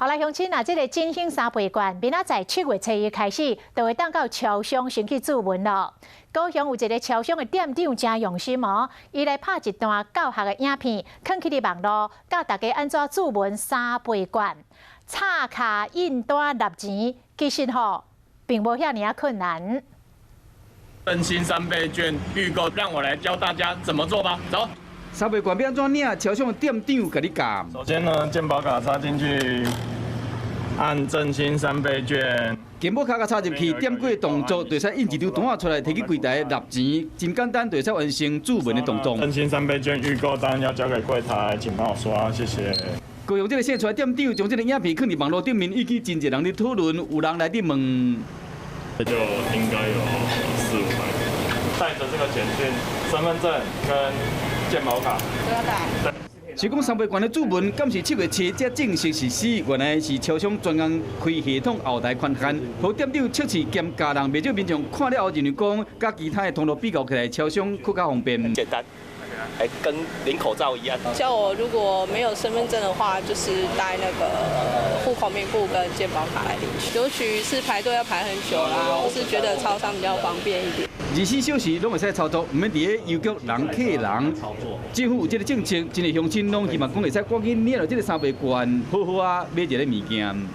好啦，乡亲啊，这个振兴三倍券，明仔载7月初1开始，就会当到超商先去注文咯。高雄有一个超商的店长真用心哦，伊来拍一段教学的影片，放去伫网络，教大家安怎注文3倍券。插卡印单纳钱，其实并无遐尔困难。振兴3倍券预购，让我来教大家怎么做吧。走。 3倍券要安怎领？超商的店长甲你教。首先呢，健保卡插进去，按振兴3倍券。健保卡插入去，点几个动作，就使印一张单出来，摕去柜台纳钱，真简单，就使完成注文的动作。振兴3倍券预购单要交给柜台，请帮我刷，谢谢。高雄这个现出来店长将这个影片放伫网络顶面，已经真侪人伫讨论，有人来伫问。这就应该有4、500个。带着这个简讯、身份证跟 健保卡都要带。是讲3倍券的注文，敢是7月7才正式实施？原来是超商专案开系统后台宽限，和店长测试兼家人，未少民众看了后认为讲，甲其他的通路比较起来，超商更加方便。简单，还跟领口罩一样。像我如果没有身份证的话，就是带那个户口名簿跟健保卡来领取。尤其是排队要排很久啦，我是觉得超商比较方便一点。 24小时拢会使操作，唔免伫咧邮局人客人。政府有这个政策，真个乡亲拢希望讲会使赶紧领到这个3倍券，好好啊买一个物件。